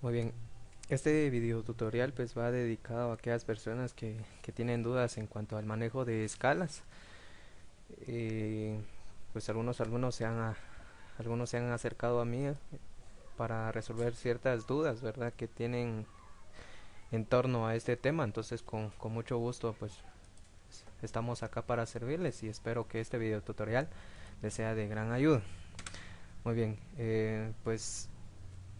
Muy bien, este video tutorial pues va dedicado a aquellas personas que tienen dudas en cuanto al manejo de escalas. Eh, pues algunos se han acercado a mí para resolver ciertas dudas, ¿verdad? Que tienen en torno a este tema. Entonces con mucho gusto pues estamos acá para servirles y espero que este video tutorial les sea de gran ayuda. Muy bien, pues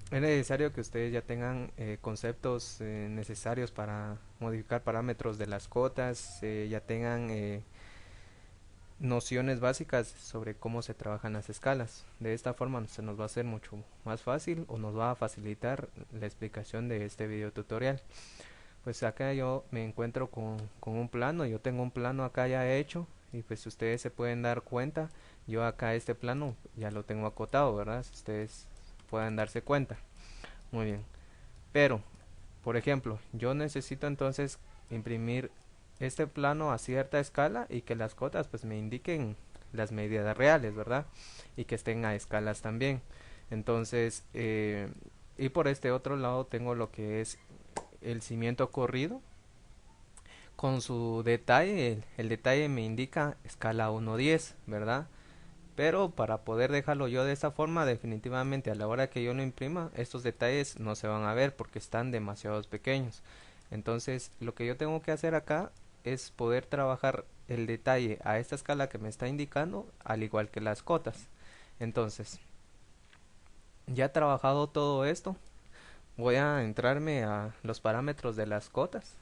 es necesario que ustedes ya tengan conceptos necesarios para modificar parámetros de las cotas, ya tengan nociones básicas sobre cómo se trabajan las escalas. De esta forma se nos va a hacer mucho más fácil o nos va a facilitar la explicación de este video tutorial. Pues acá yo me encuentro con un plano, yo tengo un plano acá ya hecho y pues ustedes se pueden dar cuenta, yo acá este plano ya lo tengo acotado, ¿verdad? Si ustedes puedan darse cuenta. Muy bien. Pero, por ejemplo, yo necesito entonces imprimir este plano a cierta escala y que las cotas pues me indiquen las medidas reales, ¿verdad? Y que estén a escalas también. Entonces, y por este otro lado tengo lo que es el cimiento corrido con su detalle. El detalle me indica escala 1:10, ¿verdad? Pero para poder dejarlo yo de esta forma, definitivamente a la hora que yo lo imprima, estos detalles no se van a ver porque están demasiado pequeños. Entonces, lo que yo tengo que hacer acá es poder trabajar el detalle a esta escala que me está indicando, al igual que las cotas. Entonces, ya he trabajado todo esto, voy a entrarme a los parámetros de las cotas,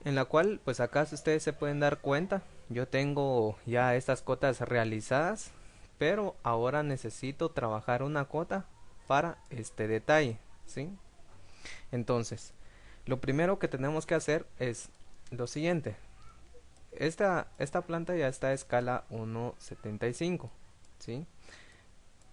en la cual, pues acá ustedes se pueden dar cuenta, yo tengo ya estas cotas realizadas, pero ahora necesito trabajar una cota para este detalle, ¿sí? Entonces, lo primero que tenemos que hacer es lo siguiente. Esta planta ya está a escala 1:75, ¿sí?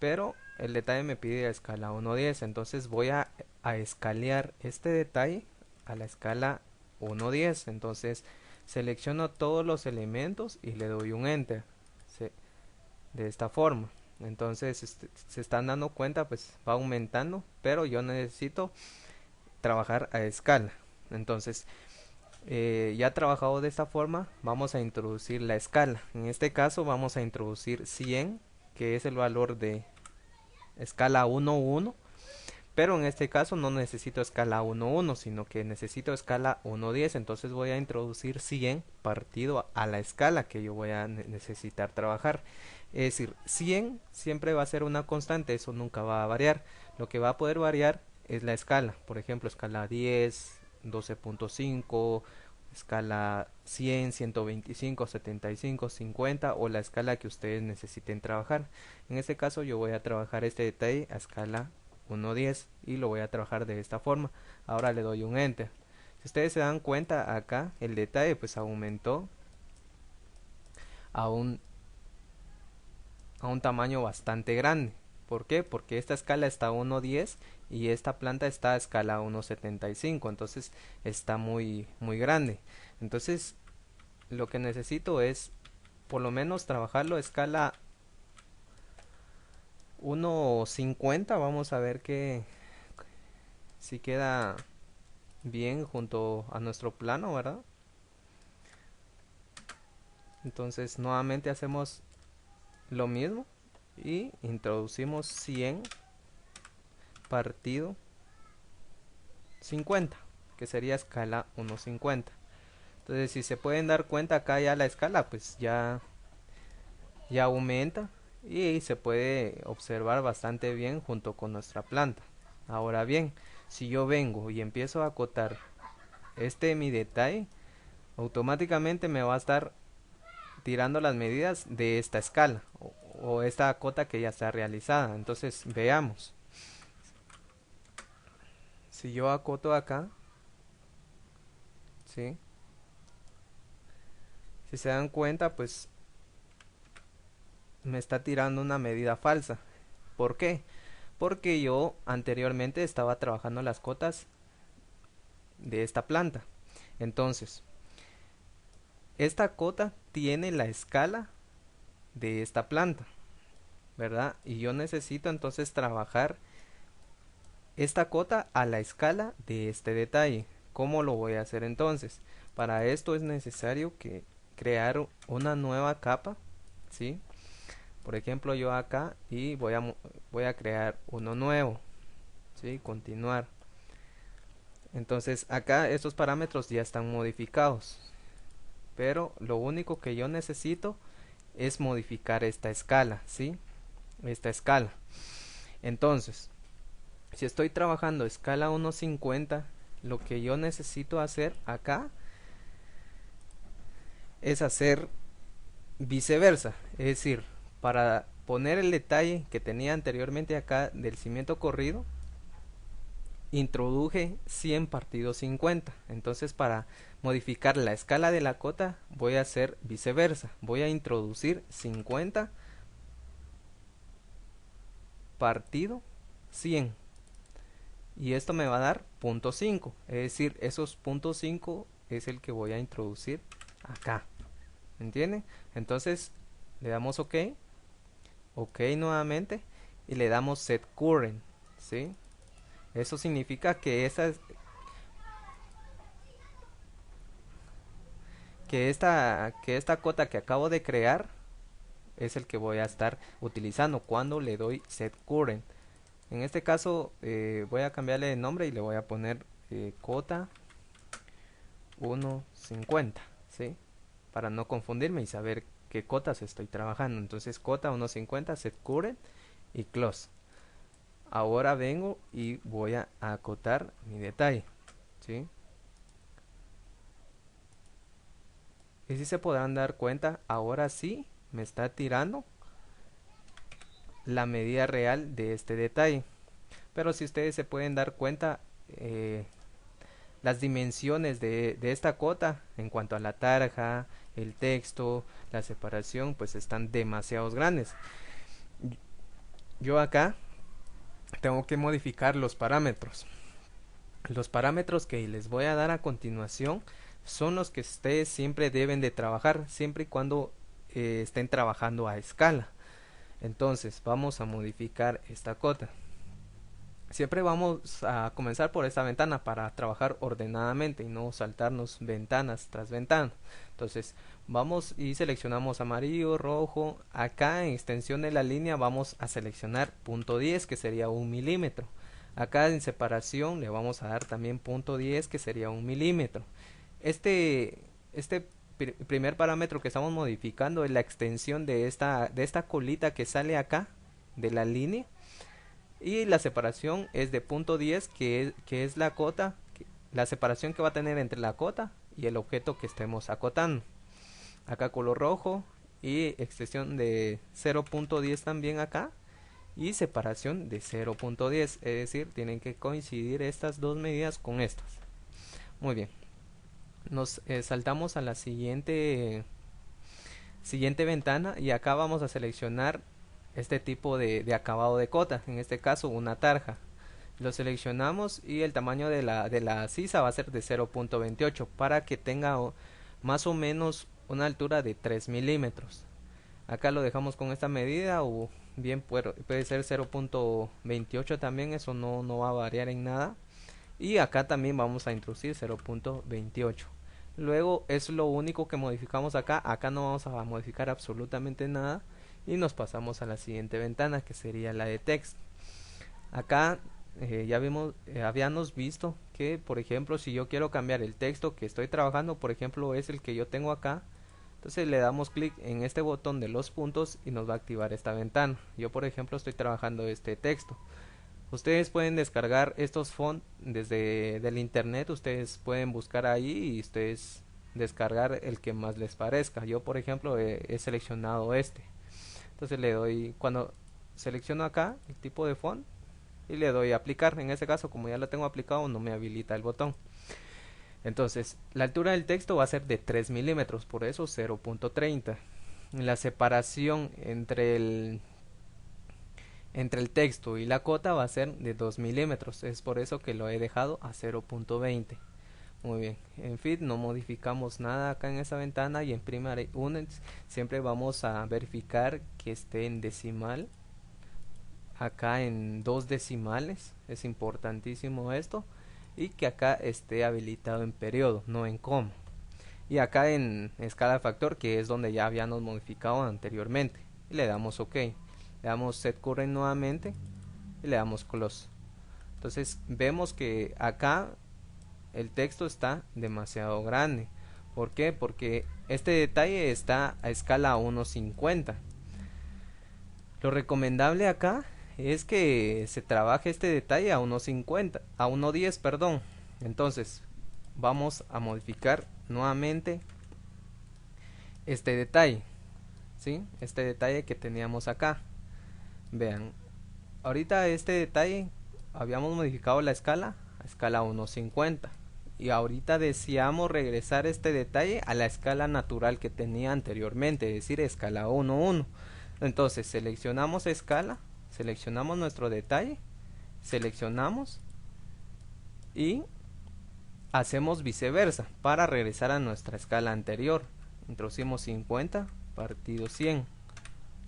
Pero el detalle me pide a escala 1:10, entonces voy a escalear este detalle a la escala 1:10. Entonces selecciono todos los elementos y le doy un enter, ¿sí? De esta forma. Entonces se están dando cuenta, pues va aumentando, pero yo necesito trabajar a escala. Entonces, ya trabajado de esta forma, vamos a introducir la escala. En este caso vamos a introducir 100, que es el valor de escala 1:1, pero en este caso no necesito escala 1:1, sino que necesito escala 1:10. Entonces voy a introducir 100 partido a la escala que yo voy a necesitar trabajar. Es decir, 100 siempre va a ser una constante, eso nunca va a variar. Lo que va a poder variar es la escala. Por ejemplo, escala 10, 12.5, escala 100, 125, 75, 50 o la escala que ustedes necesiten trabajar. En este caso yo voy a trabajar este detalle a escala 1:10 y lo voy a trabajar de esta forma. Ahora le doy un enter. Si ustedes se dan cuenta acá, el detalle pues aumentó a un tamaño bastante grande. ¿Por qué? Porque esta escala está a 1:10 y esta planta está a escala 1:75, entonces está muy grande. Entonces lo que necesito es por lo menos trabajarlo a escala 1:50. Vamos a ver que si queda bien junto a nuestro plano, ¿verdad? Entonces nuevamente hacemos lo mismo y introducimos 100 partido 50, que sería escala 1:50. Entonces si se pueden dar cuenta acá ya la escala pues ya aumenta y se puede observar bastante bien junto con nuestra planta. Ahora bien, si yo vengo y empiezo a acotar mi detalle, automáticamente me va a estar tirando las medidas de esta escala o esta cota que ya está realizada. Entonces veamos, si yo acoto acá, ¿sí? Si se dan cuenta pues me está tirando una medida falsa. ¿Por qué? Porque yo anteriormente estaba trabajando las cotas de esta planta. Entonces, esta cota tiene la escala de esta planta, ¿verdad? Y yo necesito entonces trabajar esta cota a la escala de este detalle. ¿Cómo lo voy a hacer entonces? Para esto es necesario que crear una nueva capa, ¿sí? Por ejemplo, yo acá y voy a crear uno nuevo, ¿sí? Continuar. Entonces acá estos parámetros ya están modificados, pero lo único que yo necesito es modificar esta escala, ¿sí? Esta escala. Entonces, si estoy trabajando escala 1.50, lo que yo necesito hacer acá es hacer viceversa, es decir, para poner el detalle que tenía anteriormente acá del cimiento corrido, introduje 100 partido 50. Entonces, para modificar la escala de la cota voy a hacer viceversa, voy a introducir 50 partido 100 y esto me va a dar 0.5, es decir, esos 0.5 es el que voy a introducir acá, ¿entienden? Entonces le damos OK, OK nuevamente y le damos set current, ¿sí? Eso significa que esta cota que acabo de crear es el que voy a estar utilizando cuando le doy set current. En este caso voy a cambiarle de nombre y le voy a poner cota 1.50, ¿sí? Para no confundirme y saber qué cotas estoy trabajando. Entonces cota 1.50, set current y close. Ahora vengo y voy a acotar mi detalle, ¿sí? Y si se podrán dar cuenta, ahora sí me está tirando la medida real de este detalle. Pero si ustedes se pueden dar cuenta, las dimensiones de esta cota en cuanto a la tarja, el texto, la separación, pues están demasiado grandes. Yo acá tengo que modificar los parámetros. Los parámetros que les voy a dar a continuación son los que ustedes siempre deben de trabajar, siempre y cuando estén trabajando a escala. Entonces vamos a modificar esta cota. Siempre vamos a comenzar por esta ventana para trabajar ordenadamente y no saltarnos ventanas tras ventana. Entonces vamos y seleccionamos amarillo, rojo. Acá en extensión de la línea vamos a seleccionar punto 10, que sería 1 milímetro. Acá en separación le vamos a dar también punto 10, que sería 1 milímetro. Este primer parámetro que estamos modificando es la extensión de esta colita que sale acá de la línea. Y la separación es de punto 10, que es la cota, la separación que va a tener entre la cota y el objeto que estemos acotando. Acá color rojo y extensión de 0.10 también acá y separación de 0.10, es decir, tienen que coincidir estas dos medidas con estas. Muy bien, nos saltamos a la siguiente ventana y acá vamos a seleccionar este tipo de acabado de cota, en este caso una tarja. Lo seleccionamos y el tamaño de la sisa va a ser de 0.28 para que tenga más o menos una altura de 3 milímetros. Acá lo dejamos con esta medida o bien puede ser 0.28 también, eso no va a variar en nada. Y acá también vamos a introducir 0.28. Luego es lo único que modificamos acá. Acá no vamos a modificar absolutamente nada. Y nos pasamos a la siguiente ventana, que sería la de text. Acá ya habíamos visto que, por ejemplo, si yo quiero cambiar el texto que estoy trabajando, por ejemplo es el que yo tengo acá, entonces le damos clic en este botón de los puntos y nos va a activar esta ventana. Yo, por ejemplo, estoy trabajando este texto. Ustedes pueden descargar estos fonts desde del internet, ustedes pueden buscar ahí y ustedes descargar el que más les parezca. Yo, por ejemplo, he seleccionado este. Entonces le doy, cuando selecciono acá el tipo de font y le doy a aplicar. En este caso, como ya lo tengo aplicado, no me habilita el botón. Entonces la altura del texto va a ser de 3 milímetros, por eso 0.30. La separación entre el texto y la cota va a ser de 2 milímetros, es por eso que lo he dejado a 0.20. Muy bien, en fin, no modificamos nada acá en esta ventana y en Primary Units siempre vamos a verificar que esté en decimal acá en 2 decimales, es importantísimo esto, y que acá esté habilitado en periodo, no en coma, y acá en escala de factor, que es donde ya habíamos modificado anteriormente, y le damos ok, le damos set current nuevamente y le damos close. Entonces vemos que acá el texto está demasiado grande. ¿Por qué? Porque este detalle está a escala 1.50. Lo recomendable acá es que se trabaje este detalle a 1.50, a 1.10, perdón. Entonces vamos a modificar nuevamente este detalle, ¿sí? Este detalle que teníamos acá. Vean, ahorita este detalle habíamos modificado la escala a escala 1.50 y ahorita deseamos regresar este detalle a la escala natural que tenía anteriormente, es decir, escala 1.1. Entonces seleccionamos escala, seleccionamos nuestro detalle, seleccionamos y hacemos viceversa para regresar a nuestra escala anterior. Introducimos 50 partido 100,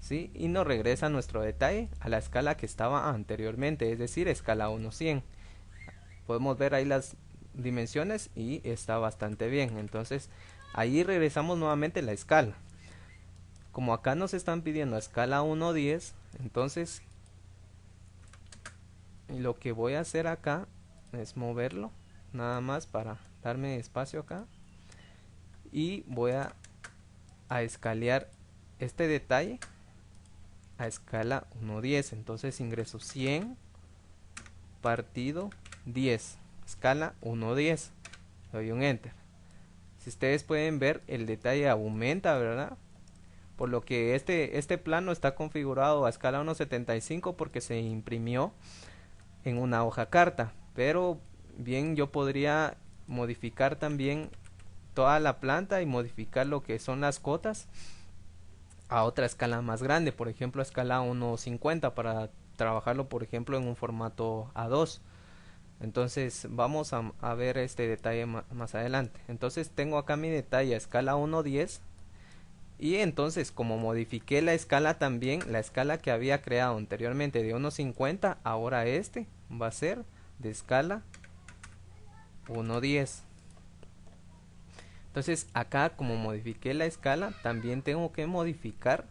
¿sí? Y nos regresa nuestro detalle a la escala que estaba anteriormente, es decir, escala 1.100. Podemos ver ahí las dimensiones y está bastante bien. Entonces ahí regresamos nuevamente la escala. Como acá nos están pidiendo a escala 1.10, entonces lo que voy a hacer acá es moverlo nada más para darme espacio acá, y voy a escalear este detalle a escala 1.10. Entonces ingreso 100 partido 10, escala 1.10, doy un enter. Si ustedes pueden ver, el detalle aumenta, ¿verdad? Por lo que este plano está configurado a escala 1.75 porque se imprimió en una hoja carta, pero bien yo podría modificar también toda la planta y modificar lo que son las cotas a otra escala más grande, por ejemplo a escala 1.50, para trabajarlo por ejemplo en un formato A2. Entonces vamos a ver este detalle más adelante. Entonces tengo acá mi detalle a escala 1.10, y entonces como modifiqué la escala también, la escala que había creado anteriormente de 1.50, ahora este va a ser de escala 1.10. Entonces acá como modifiqué la escala, también tengo que modificar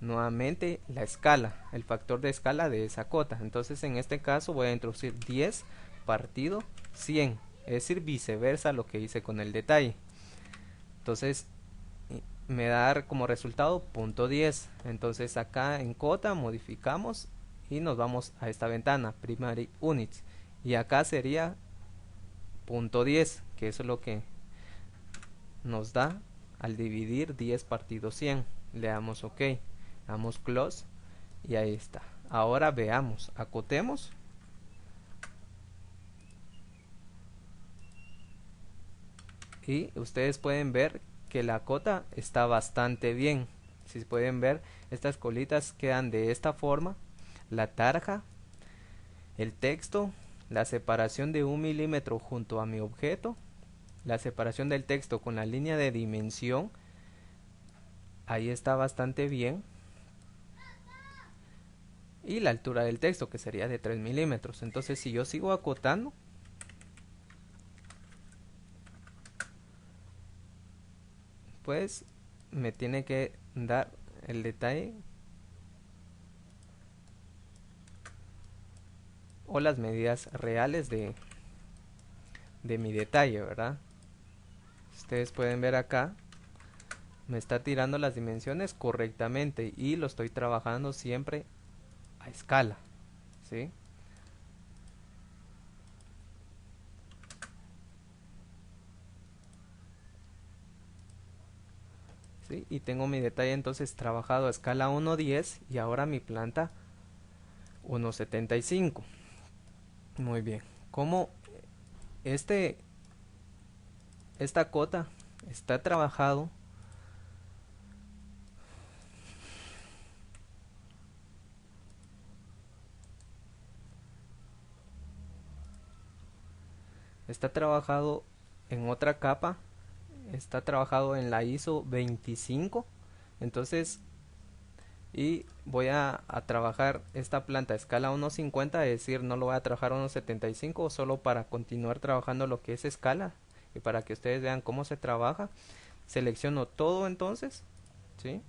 nuevamente la escala, el factor de escala de esa cota. Entonces en este caso voy a introducir 10 partido 100, es decir, viceversa lo que hice con el detalle. Entonces me da como resultado .10. Entonces acá en cota modificamos y nos vamos a esta ventana primary units, y acá sería .10, que eso es lo que nos da al dividir 10 partido 100. Le damos ok, damos close y ahí está. Ahora veamos, acotemos y ustedes pueden ver que la cota está bastante bien. Si pueden ver, estas colitas quedan de esta forma, la tarja, el texto, la separación de 1 milímetro junto a mi objeto, la separación del texto con la línea de dimensión, ahí está bastante bien, y la altura del texto, que sería de 3 milímetros. Entonces si yo sigo acotando, pues me tiene que dar el detalle o las medidas reales de mi detalle, ¿verdad? Ustedes pueden ver acá, me está tirando las dimensiones correctamente y lo estoy trabajando siempre a escala, ¿sí? ¿Sí? Y tengo mi detalle entonces trabajado a escala 1.10 y ahora mi planta 1.75. Muy bien. Como esta cota está trabajado en otra capa, está trabajado en la ISO 25. Entonces y voy a trabajar esta planta a escala 1.50, es decir, no lo voy a trabajar a 1.75, solo para continuar trabajando lo que es escala y para que ustedes vean cómo se trabaja. Selecciono todo entonces, ¿sí?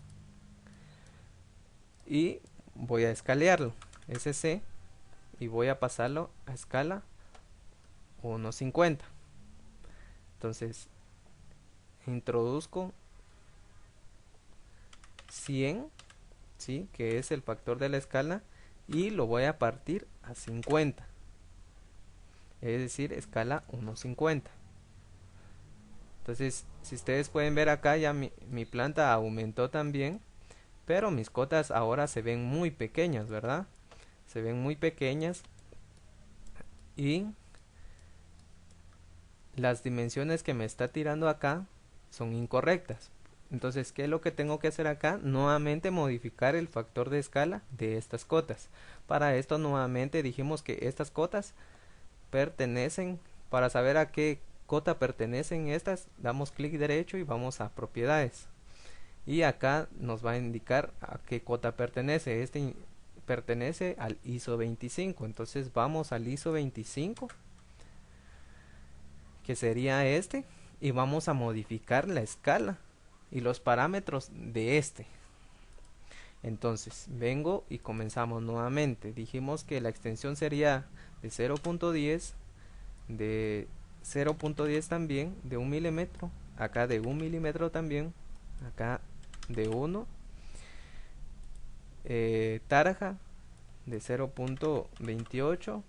Y voy a escalearlo, SC, y voy a pasarlo a escala 1.50. Entonces introduzco 100, ¿sí? Que es el factor de la escala, y lo voy a partir a 50, es decir, escala 1.50. Entonces, si ustedes pueden ver acá, ya mi planta aumentó también, pero mis cotas ahora se ven muy pequeñas, ¿verdad? Se ven muy pequeñas y las dimensiones que me está tirando acá son incorrectas. Entonces, ¿qué es lo que tengo que hacer acá? Nuevamente modificar el factor de escala de estas cotas. Para esto nuevamente dijimos que estas cotas pertenecen, para saber a qué cota pertenecen estas, damos clic derecho y vamos a propiedades. Y acá nos va a indicar a qué cota pertenece. Este pertenece al ISO 25. Entonces vamos al ISO 25, que sería este, y vamos a modificar la escala y los parámetros de este. Entonces vengo y comenzamos nuevamente. Dijimos que la extensión sería de 0.10, de 0.10 también, de 1 milímetro, acá de 1 milímetro también, acá de 1, tarja de 0.28.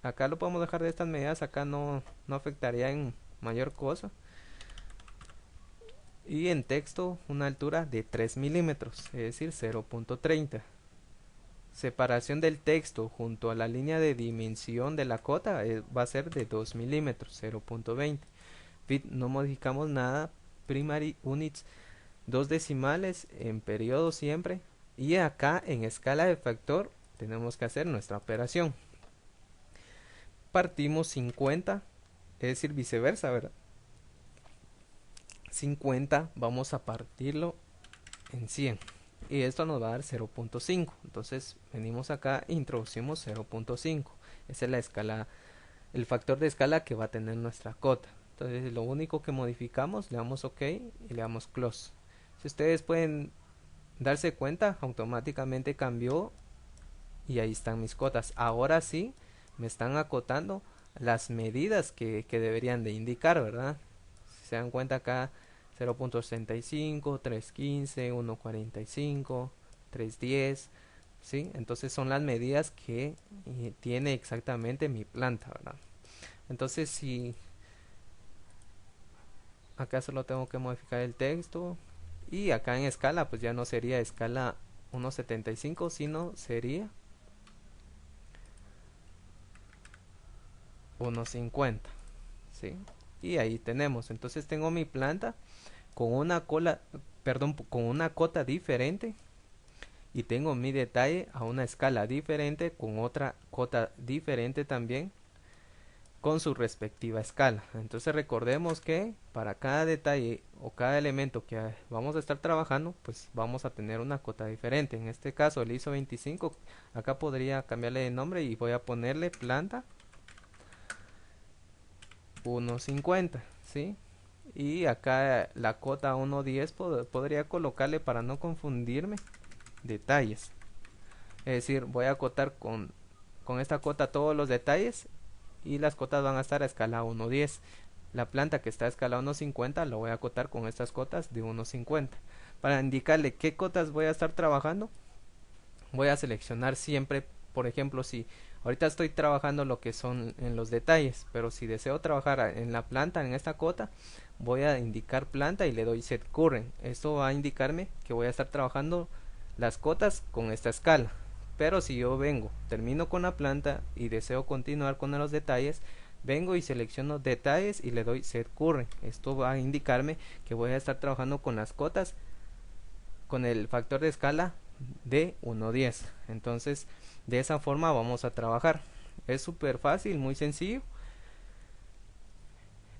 Acá lo podemos dejar de estas medidas, acá no afectaría en mayor cosa. Y en texto una altura de 3 milímetros, es decir, 0.30. Separación del texto junto a la línea de dimensión de la cota va a ser de 2 milímetros, 0.20. Fit, no modificamos nada. Primary units, 2 decimales en periodo siempre. Y acá en escala de factor tenemos que hacer nuestra operación. Partimos 50, es decir, viceversa, ¿verdad? 50 vamos a partirlo en 100 y esto nos va a dar 0.5. entonces venimos acá e introducimos 0.5. esa es la escala, el factor de escala que va a tener nuestra cota. Entonces lo único que modificamos, le damos OK y le damos close. Si ustedes pueden darse cuenta, automáticamente cambió y ahí están mis cotas. Ahora sí me están acotando las medidas que deberían de indicar, ¿verdad? Si se dan cuenta acá 0.65, 315, 1.45, 310, ¿sí? Entonces son las medidas que tiene exactamente mi planta, ¿verdad? Entonces si acá solo tengo que modificar el texto y acá en escala pues ya no sería escala 1.75 sino sería 1.50, ¿sí? Y ahí tenemos, entonces tengo mi planta con una cola, perdón, con una cota diferente y tengo mi detalle a una escala diferente con otra cota diferente también con su respectiva escala. Entonces recordemos que para cada detalle o cada elemento que vamos a estar trabajando pues vamos a tener una cota diferente. En este caso el ISO 25, acá podría cambiarle de nombre y voy a ponerle planta 1.50, ¿sí? Y acá la cota 1.10 podría colocarle, para no confundirme, detalles. Es decir, voy a acotar con esta cota todos los detalles y las cotas van a estar a escala 1.10. La planta que está a escala 1.50 lo voy a acotar con estas cotas de 1.50. Para indicarle qué cotas voy a estar trabajando, voy a seleccionar siempre, por ejemplo, si ahorita estoy trabajando lo que son en los detalles, pero si deseo trabajar en la planta, en esta cota, voy a indicar planta y le doy set current. Esto va a indicarme que voy a estar trabajando las cotas con esta escala. Pero si yo vengo, termino con la planta y deseo continuar con los detalles, vengo y selecciono detalles y le doy set current. Esto va a indicarme que voy a estar trabajando con las cotas con el factor de escala de 1.10. entonces de esa forma vamos a trabajar. Es súper fácil, muy sencillo.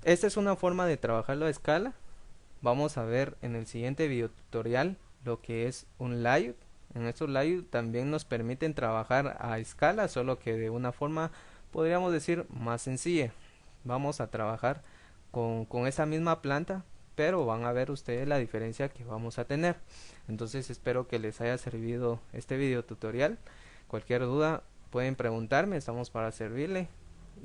Esta es una forma de trabajarlo a escala. Vamos a ver en el siguiente video tutorial lo que es un layout. En estos layouts también nos permiten trabajar a escala, solo que de una forma, podríamos decir, más sencilla. Vamos a trabajar con esa misma planta, pero van a ver ustedes la diferencia que vamos a tener. Entonces espero que les haya servido este video tutorial. Cualquier duda pueden preguntarme, estamos para servirle,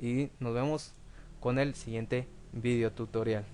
y nos vemos con el siguiente video tutorial.